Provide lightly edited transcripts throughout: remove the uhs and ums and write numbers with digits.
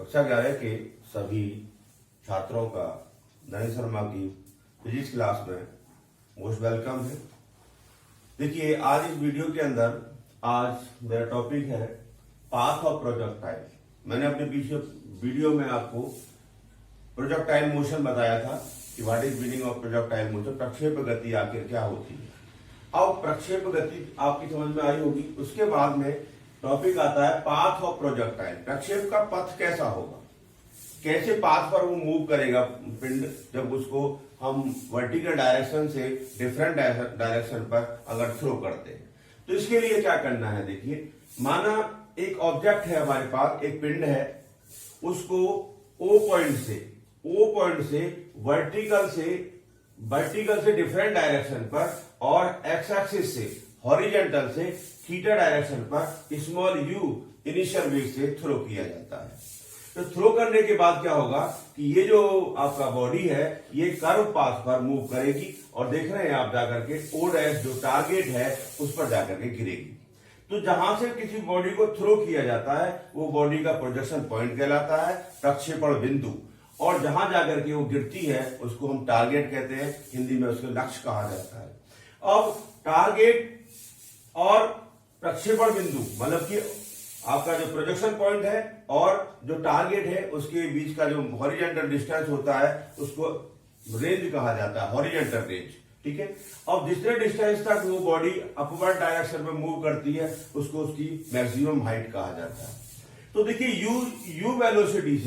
कक्षा 11 के सभी छात्रों का नरेंद्र शर्मा की फिजिक्स क्लास में मोस्ट वेलकम है। देखिए, आज इस वीडियो के अंदर आज मेरा टॉपिक है पाथ ऑफ प्रोजेक्टाइल। मैंने अपने पीछे वीडियो में आपको प्रोजेक्टाइल मोशन बताया था कि what is meaning of projectile motion, प्रक्षेप गति आखिर क्या होती है। अब प्रक्षेप गति आपकी समझ में आई होगी। उसके बाद में टॉपिक आता है पाथ ऑफ प्रोजेक्टाइल। प्रक्षेप का पथ कैसा होगा, कैसे पाथ पर वो मूव करेगा पिंड, जब उसको हम वर्टिकल डायरेक्शन से डिफरेंट डायरेक्शन पर अगर थ्रो करते हैं। तो इसके लिए क्या करना है, देखिए, माना एक ऑब्जेक्ट है हमारे पास, एक पिंड है, उसको ओ पॉइंट से वर्टिकल से डिफरेंट डायरेक्शन पर और एक्स एक्सिस से हॉरिजॉन्टल से थीटा डायरेक्शन पर स्मॉल यू इनिशियल वेग से थ्रो किया जाता है। तो थ्रो करने के बाद क्या होगा कि ये जो आपका बॉडी है ये कर्व पाथ पर मूव करेगी और देख रहे हैं आप जाकर के ओ डैश जो टारगेट है उस पर जाकर के गिरेगी। तो जहां से किसी बॉडी को थ्रो किया जाता है वो बॉडी का प्रोजेक्शन पॉइंट कहलाता है, प्रक्षेपण बिंदु। और जहां जाकर के वो गिरती है उसको हम टारगेट कहते हैं, हिंदी में उसको लक्ष्य कहा जाता है। अब टारगेट और प्रक्षेपण बिंदु मतलब कि आपका जो प्रोजेक्शन पॉइंट है और जो टारगेट है उसके बीच का जो हॉरिजॉन्टल डिस्टेंस होता है उसको रेंज कहा जाता है, हॉरिजॉन्टल रेंज। ठीक है। अब जितने डिस्टेंस तक वो बॉडी अपवर्ड डायरेक्शन में मूव करती है उसको उसकी मैक्सिमम हाइट कहा जाता है। तो देखिए, यू वेलोसिटी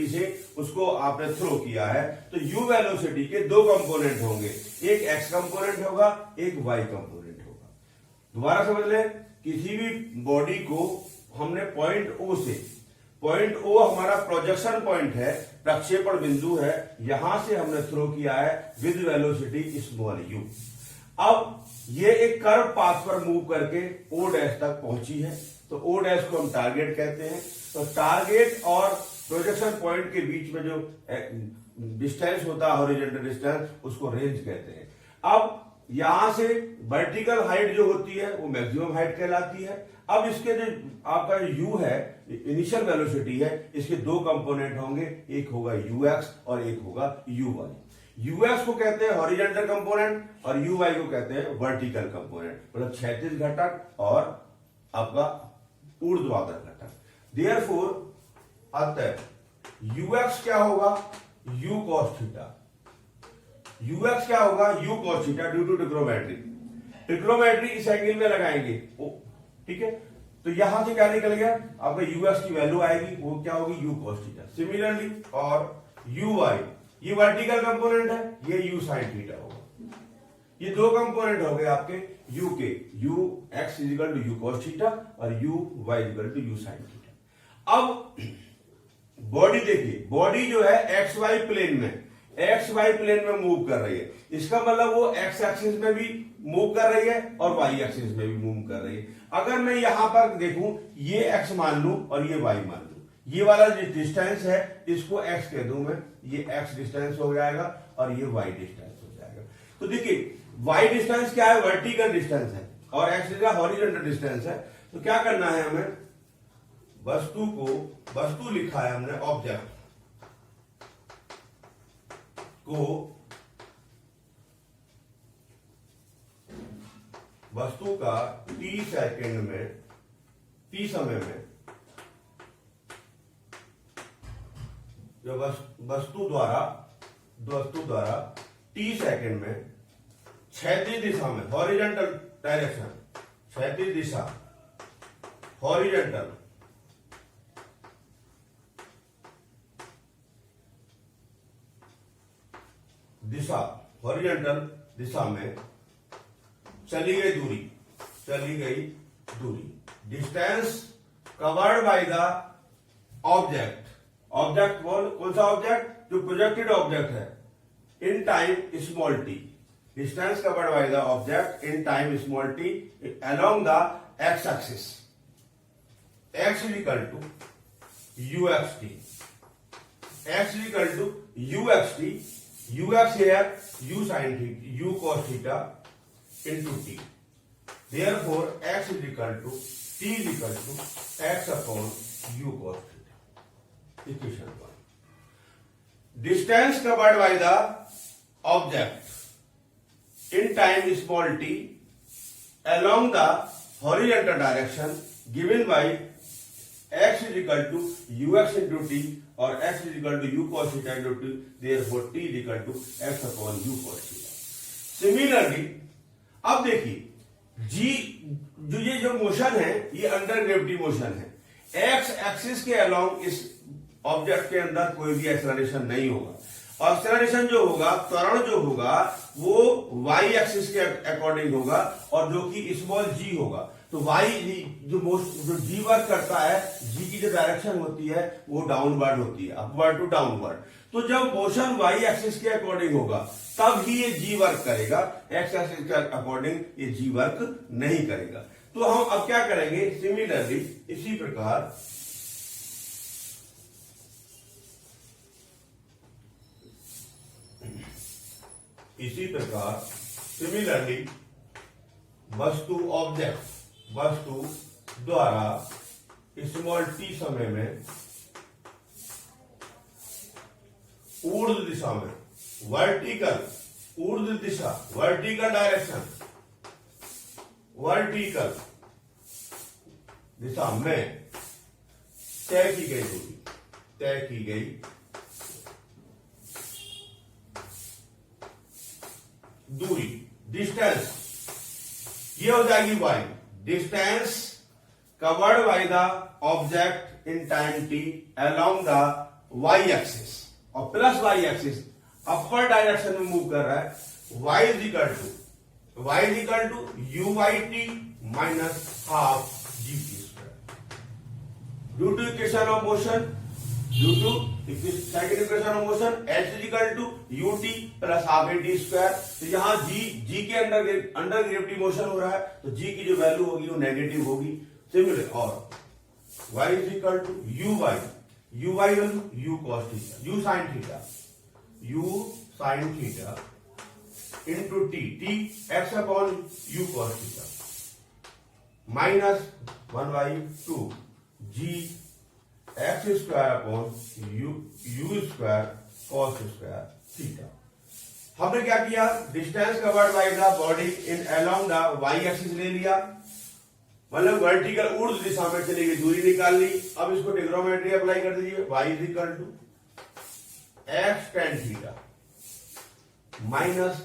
से उसको आपने थ्रो किया है, तो यू वेलोसिटी के दो कंपोनेंट होंगे, एक एक्स कंपोनेंट होगा, एक वाई कंपोनेंट होगा। दोबारा समझ लें, किसी भी बॉडी को हमने पॉइंट ओ हमारा प्रोजेक्शन पॉइंट है, प्रक्षेपण बिंदु है, यहां से हमने थ्रो किया है विद वेलोसिटी स्मॉल यू। अब ये एक कर्व पाथ पर मूव करके ओ डैश तक पहुंची है, तो ओ डैश को हम टारगेट कहते हैं। तो टारगेट और प्रोजेक्शन पॉइंट के बीच में जो डिस्टेंस होता है, हॉरिजॉन्टल डिस्टेंस, उसको रेंज कहते हैं। अब यहां से वर्टिकल हाइट जो होती है वो मैक्सिमम हाइट कहलाती है। अब इसके जो आपका यू है, इनिशियल वेलोसिटी है, इसके दो कंपोनेंट होंगे, एक होगा यू एक्स और एक होगा यू वाई। यू एक्स को कहते हैं हॉरिजॉन्टल कंपोनेंट और यू वाई को कहते हैं वर्टिकल कंपोनेंट, मतलब क्षैतिज घटक और आपका ऊर्ध्वाधर घटक। देयरफॉर अतः यू एक्स क्या होगा, यू कॉस थीटा। यूएक्स क्या होगा, u cos theta due to trigonometry इस एंगल में लगाएंगे। ठीक है। तो यहां से क्या निकल गया, आपका यूएक्स की वैल्यू आएगी, वो क्या होगी, यू कॉस थीटा। सिमिलरली और यू वाई, ये वर्टिकल कंपोनेंट है, ये यू साइन थीटा होगा। ये दो कंपोनेंट हो गए आपके यू के, u x is equal to u cos theta और u y is equal to u sin theta. अब बॉडी देखिए, बॉडी जो है एक्स वाई प्लेन में मूव कर रही है, इसका मतलब वो एक्स एक्सिस में भी मूव कर रही है और वाई एक्सिस में भी मूव कर रही है। अगर मैं यहां पर देखूं, ये एक्स मान लूं और ये वाई मान लूं, ये वाला जो डिस्टेंस है इसको एक्स कह दूं मैं, ये एक्स डिस्टेंस हो जाएगा और ये वाई डिस्टेंस हो जाएगा। तो देखिए, वाई डिस्टेंस क्या है, वर्टिकल डिस्टेंस है और एक्स हॉरिजॉन्टल डिस्टेंस है। तो क्या करना है हमें, वस्तु लिखा है हमने, ऑब्जेक्ट को वस्तु का टी समय में जो वस्तु द्वारा टी सेकंड में क्षैतिज दिशा में, हॉरिजॉन्टल डायरेक्शन, क्षैतिज दिशा, हॉरिजॉन्टल दिशा में चली गई दूरी, distance covered by the object कौन सा ऑब्जेक्ट, जो प्रोजेक्टेड ऑब्जेक्ट है, in time small t, distance covered by the object in time small t along the x axis, x equal to u x t, ux here, u sin theta, u cos theta into t. Therefore, x is equal to t is equal to x upon u cos theta. Equation 1, distance covered by the object in time small t along the horizontal direction given by x is equal to ux into t or x is equal to u cos theta into t, therefore t is equal to x upon u cos theta. Similarly, अब देखिए g जो motion है ये under gravity motion है, x axis के along इस object के अंदर कोई भी एक्सेलरेशन नहीं होगा, और एक्सेलरेशन जो होगा, त्वरण जो होगा वो y एक्सिस के अकॉर्डिंग होगा और जो कि स्मॉल g होगा। तो y जो g वर्क करता है, g की जो डायरेक्शन होती है वो डाउनवर्ड होती है, अपवर्ड टू डाउनवर्ड। तो जब मोशन y एक्सिस के अकॉर्डिंग होगा तब ही ये g वर्क करेगा, x एक्सिस के अकॉर्डिंग ये g वर्क नहीं करेगा। तो हम अब क्या करेंगे, सिमिलरली इसी प्रकार सिमिलरली वस्तु द्वारा स्मॉल t समय में ऊर्ध्व दिशा में ऊर्ध्व दिशा वर्टिकल डायरेक्शन वर्टिकल दिशा में तय की गई दूरी, डिस्टेंस, ये हो जाएगी y, distance covered by the object in time t along the y axis, और plus y axis upward direction में मूव कर रहा है, y is equal to u by t minus half g t square due to equation of motion, second equation of motion h is equal to ut plus half a t square. तो यहां g के under gravity motion हो रहा है, तो g की जो value होगी वो नेगेटिव होगी। सिमिलर, और y is equal to u by u cos theta, u sin theta into t x upon u cos theta minus 1/2 g x square upon u square cos square theta. हमने क्या किया, distance covered by the body in along the y axis ले लिया, मतलब vertical ऊर्ध्व दिशा में चली गई, दूरी निकाल ली। अब इसको ट्रिग्नोमेट्री अप्लाई कर दीजिए, y is equal to x tan theta minus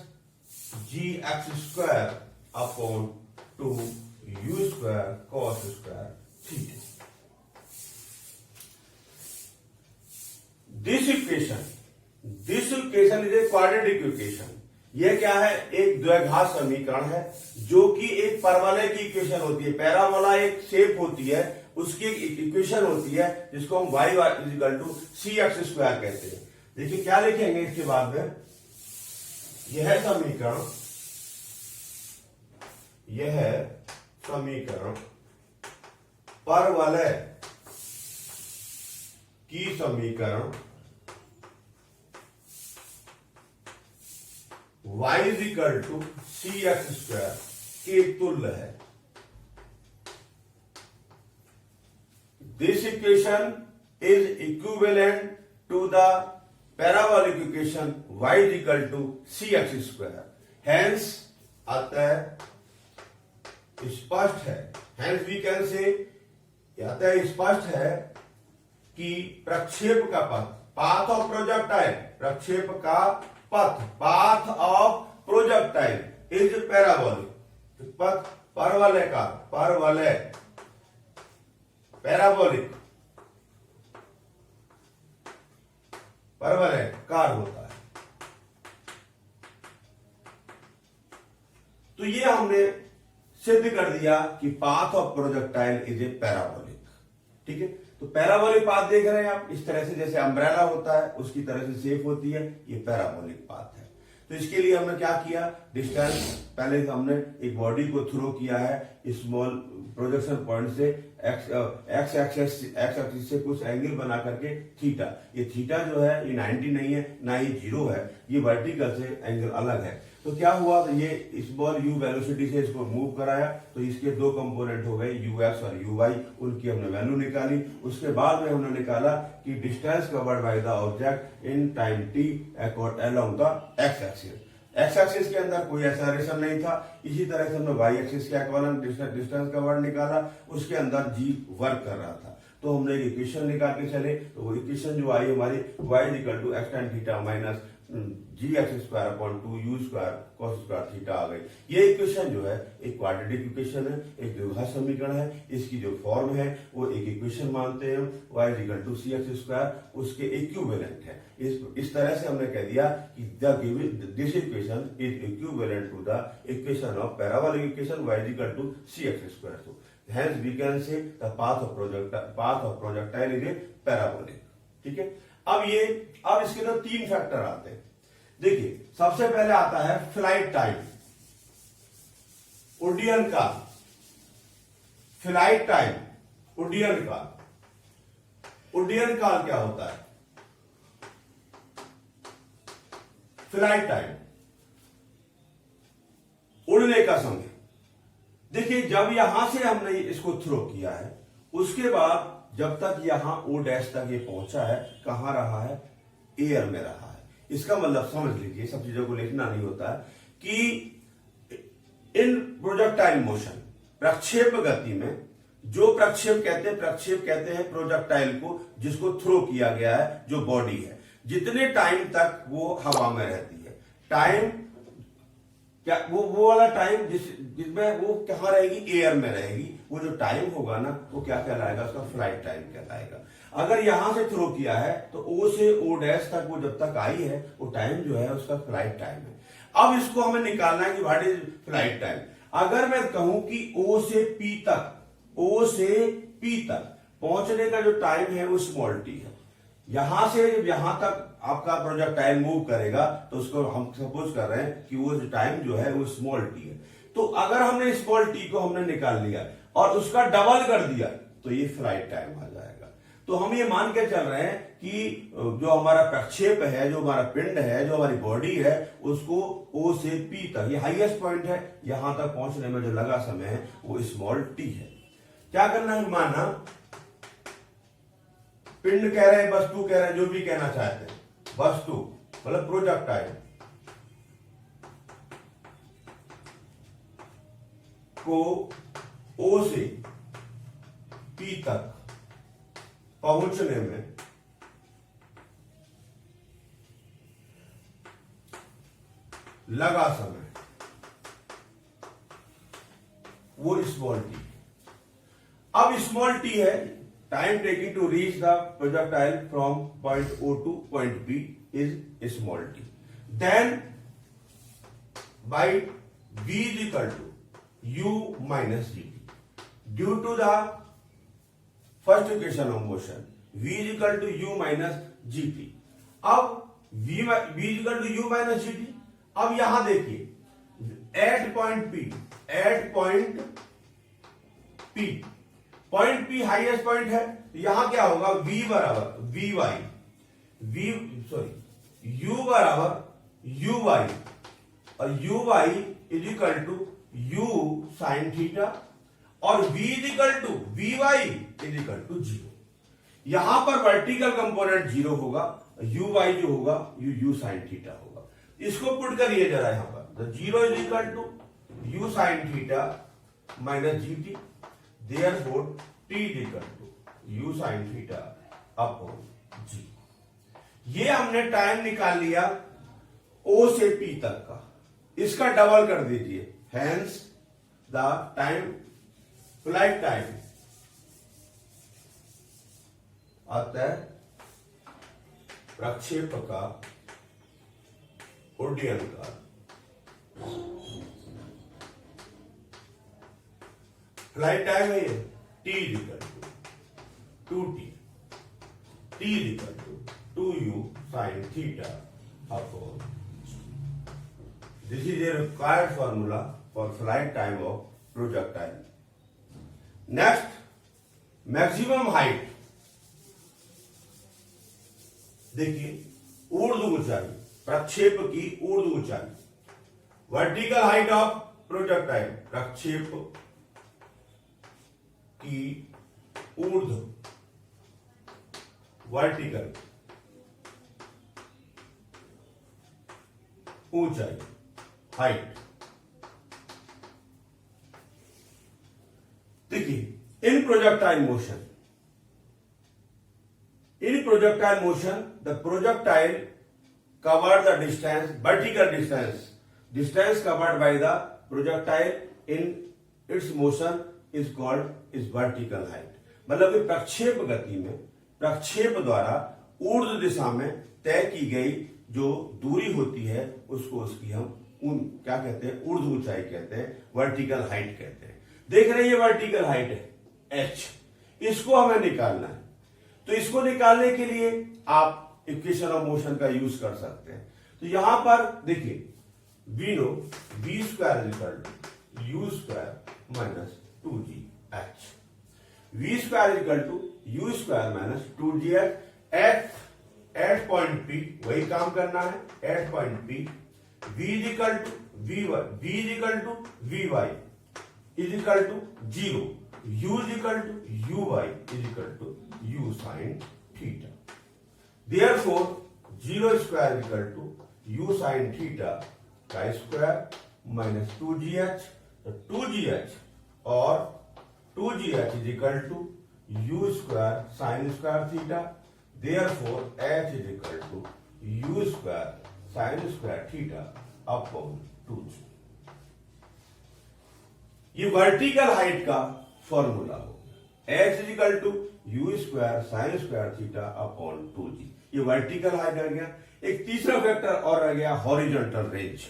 g x square upon 2 u square cos square theta. This equation is a quadratic equation. यह क्या है, एक द्विघात समीकरण है जो कि एक परवलय की इक्वेशन होती है। पैराबोला एक शेप होती है, उसकी एक इक्वेशन होती है जिसको हम y is equal to c x square कहते हैं। देखिए क्या लिखेंगे इसके बाद में, यह समीकरण परवलय की समीकरण y is equal to c x square के तुल्य है। This equation is equivalent to the parabolic equation y is equal to c x square. Hence अतः स्पष्ट है, हैंस वी कैन से, अतः स्पष्ट है कि प्रक्षेप का पथ, पाथ ऑफ प्रोजेक्टाइल, प्रक्षेप का पथ, path of projectile is parabolic, पथ परवलय का, पैराबोलिक परवलय कार होता है। तो ये हमने सिद्ध कर दिया कि path of projectile is a parabolic. ठीक है, तो पैराबोलिक पाथ देख रहे हैं आप, इस तरह से जैसे अम्ब्रेला होता है उसकी तरह से शेप होती है, ये पैराबोलिक पाथ है। तो इसके लिए हमने क्या किया, डिस्टेंस पहले हमने एक बॉडी को थ्रो किया है स्मॉल प्रोजेक्शन पॉइंट से एक्स एक्सिस से कुछ एंगल बना करके थीटा, ये थीटा जो है ये 90 नहीं है, ना ही 0 है, ये वर्टिकल से एंगल अलग है। तो क्या हुआ, तो ये स्मॉल u वेलोसिटी से इसको मूव कराया, तो इसके दो कंपोनेंट हो गए ux और uy, उनकी हमने वैल्यू निकाली। उसके बाद में हमने निकाला कि distance covered by the object in time t along the x axis. X axis के अंदर कोई एक्सेलरेशन नहीं था। इसी तरह से हमने वाई एक्सिस का इक्विवेलेंट डिस्टेंस कवर्ड निकाला, उसके अंदर g वर्क कर रहा था। तो हमने एक इक्वेशन निकाल के चले, तो वो इक्वेशन जो आई हमारी y equal to x tan theta minus g x square upon 2 u square cos square theta आ गई। ये इक्वेशन जो है एक क्वाड्रेटिक इक्वेशन है, एक द्विघात समीकरण है। इसकी जो फॉर्म है वो एक इक्वेशन मानते हैं हम, y equal to c x square, उसके इक्विवेलेंट है। इस तरह से हमने कह दिया कि this equation is equivalent to the equation of parabolic equation y equal to c x square. So hence we can say the path of projectile is a parabolic। ठीक है, अब इसके अंदर तीन फैक्टर आते हैं। देखिए, सबसे पहले आता है फ्लाइट टाइम, उड्डयन काल। फ्लाइट टाइम, उड्डयन काल। उड्डयन काल क्या होता है? फ्लाइट टाइम, उड़ने का समय। देखिए, जब यहां से हमने इसको थ्रो किया है, उसके बाद जब तक यहां ओ डैश तक ये पहुंचा है, कहां रहा है? एयर में रहा है। इसका मतलब समझ लीजिए, सब चीजों को लिखना नहीं होता है कि इन प्रोजेक्टाइल मोशन, प्रक्षेप गति में, जो प्रक्षेप कहते हैं प्रोजेक्टाइल को जिसको थ्रो किया गया है, जो बॉडी है, जितने टाइम तक वो हवा में रहती है। टाइम क्या, वो वाला टाइम जिसमें वो कहां रहेगी? एयर में रहेगी। वो जो टाइम होगा ना, वो क्या कहलाएगा? उसका फ्लाइट टाइम कहलाएगा। अगर यहां से थ्रो किया है तो ओ से ओ डैश तक वो जब तक आई है, वो टाइम जो है उसका फ्लाइट टाइम है। अब इसको हमें निकालना है कि व्हाट इज फ्लाइट टाइम। अगर मैं कहूं कि ओ से पी तक पहुंचने का जो टाइम है वो स्मॉल टी है। यहां से जब यहां तक आपका प्रोजेक्टाइल मूव करेगा, तो उसको हम सपोज कर रहे हैं कि वो जो टाइम जो है वो स्मॉल टी है। तो अगर हमने स्मॉल टी को हमने निकाल लिया और उसका डबल कर दिया, तो ये फ्लाइट टाइम आ जाएगा। तो हम ये मान के चल रहे हैं कि जो हमारा प्रक्षेप है, जो हमारा पिंड है, जो हमारी बॉडी है, उसको ओ से पी तक, ये हाईएस्ट पॉइंट है, यहां तक पहुंचने में जो लगा समय है वो स्मॉल टी है। क्या करना है? माना पिंड कह रहे हैं, वस्तु कह रहे हैं, जो भी कहना चाहते हैं, वस्तु मतलब प्रोजेक्टाइल को ओ से पी तक पहुंचने में लगा समय, वो स्मॉल टी। अब स्मॉल टी है, time taking to reach the projectile from point O to point B is small t. Then by v is equal to u minus g t, due to the first equation of motion, v is equal to u minus g t. अब v is equal to u minus g t. अब यहां देखिए, at point P highest point है, तो यहां क्या होगा? v बराबर u बराबर uy, और uy is equal to u sine theta, और v is equal to vy is equal to 0। यहां पर वर्टिकल कंपोनेंट 0 होगा, uy जो होगा u साइन थीटा होगा। इसको पुट करिए जरा यहां पर, तो 0 is equal to u sine theta minus g t, therefore t is equal to u sine theta upon g। ये हमने टाइम निकाल लिया o से p तक का, इसका डबल कर दीजिए, hence the time, flight time अतः प्रक्षेप का उड्डयन का फ्लाइट टाइम है ये, t is equal to 2t is equal to 2u sine theta upon. This is a required formula for flight time of projectile. Next maximum height, देखिए ऊर्ध्व ऊंचाई, प्रक्षेप की ऊर्ध्व ऊंचाई, वर्टिकल हाइट ऑफ प्रोजेक्टाइल, प्रक्षेप की ऊर्ध्व, वर्टिकल ऊंचाई, हाइट। देखिए in projectile motion, the projectile covered the distance, vertical distance covered by the projectile in its motion is called is vertical height। मतलब कि प्रक्षेप गति में, प्रक्षेप द्वारा ऊर्ध्व दिशा में तय की गई जो दूरी होती है उसको उसकी हम क्या कहते हैं, ऊर्ध्व ऊंचाई कहते हैं, वर्टिकल हाइट कहते हैं। देख रहे हैं ये वर्टिकल हाइट है h, इसको हमें निकालना है। तो इसको निकालने के लिए आप इक्वेशन ऑफ मोशन का यूज कर सकते हैं। तो यहां पर देखिए we know v square equal to u square minus 2gh, v square equal to u square minus 2gh at point P, वही काम करना है at point P, v equal to vy is equal to 0, u equal to uy is equal to u sin theta. Therefore, 0 square equal to u sin theta का square minus 2gh, तो 2gh और 2gh is equal to u square sine square theta. Therefore, h is equal to u square sine square theta upon 2g। ये vertical height का formula होगा, h is equal to u square sine square theta upon 2g। ये vertical height रह गया। एक तीसरा factor और रह गया हॉरिजॉन्टल रेंज,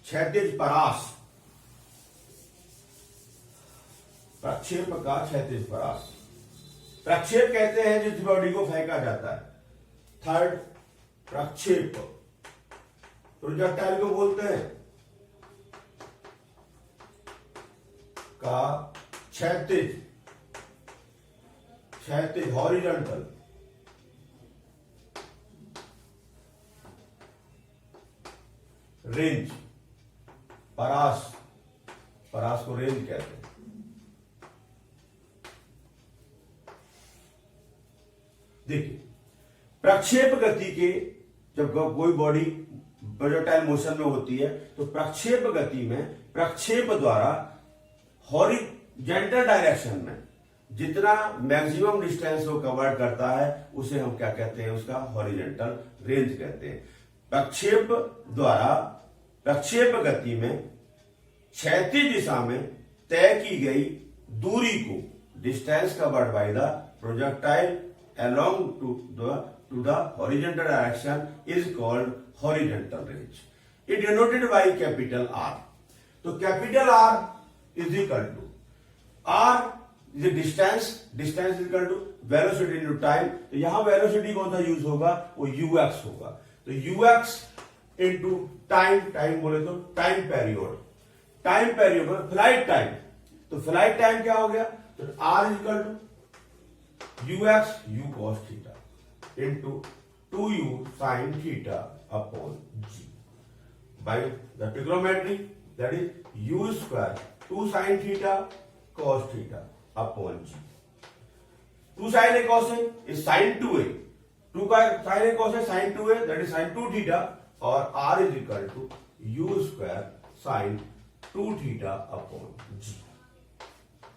क्षैतिज परास, प्रक्षेप का क्षैतिज परास। प्रक्षेप कहते हैं जिस बॉडी को फेंका जाता है। थर्ड, प्रक्षेप प्रोजेक्टाइल को बोलते हैं का क्षैतिज हॉरिजॉन्टल रेंज, परास को रेंज कहते हैं। देखिए प्रक्षेप गति के जब कोई बॉडी प्रोजेक्टाइल मोशन में होती है तो प्रक्षेप गति में प्रक्षेप द्वारा हॉरिजॉन्टल डायरेक्शन में जितना मैक्सिमम डिस्टेंस वो कवर करता है उसे हम क्या कहते हैं, उसका हॉरिजॉन्टल रेंज कहते हैं। प्रक्षेप द्वारा प्रक्षेप गति में क्षैतिज दिशा में तय की गई दूरी को distance covered by the projectile along to the horizontal direction is called horizontal range. It denoted by capital R। तो capital R is equal to R is distance is equal to velocity into time. तो यहां velocity कौन सा use होगा, वो ux होगा। तो ux into time बोले तो टाइम पेरियड में फ्लाइट टाइम। तो फ्लाइट टाइम क्या हो गया, तो R is equal to ux u cos theta into 2u sin theta upon g by the trigonometry, that is u square 2 sin theta cos theta upon g। 2 sin a cos a is sin 2a, 2 का sin a cos a sin 2a, that is sin 2 theta, और r is equal to u square sin 2 theta upon g।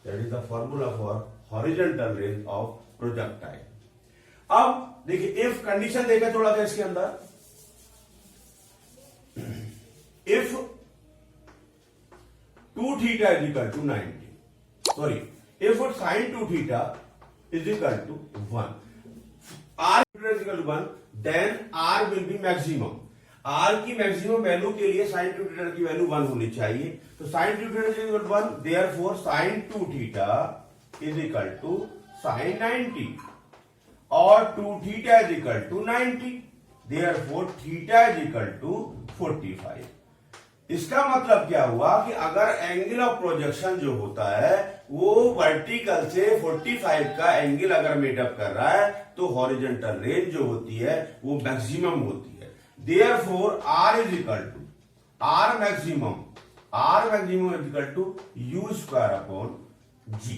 That is the formula for horizontal range of projectile। अब देखिए if condition देखा थोड़ा सा इसके अंदर, if 2 theta is equal to 90, sorry, if sin 2 theta is equal to 1, r is equal to 1, then r will be maximum। r की maximum value के लिए sin 2 theta की वैल्यू 1 होनी चाहिए। तो sin 2 theta is equal to 1, therefore sin 2 theta is equal to sin 90, और 2 theta is equal to 90, therefore theta is equal to 45। इसका मतलब क्या हुआ कि अगर एंगल ऑफ प्रोजेक्शन जो होता है वो वर्टिकल से 45 का एंगल अगर मेकअप कर रहा है तो हॉरिजॉन्टल रेंज जो होती है वो मैक्सिमम होती है। Therefore R is equal to R maximum is equal to u square upon ji.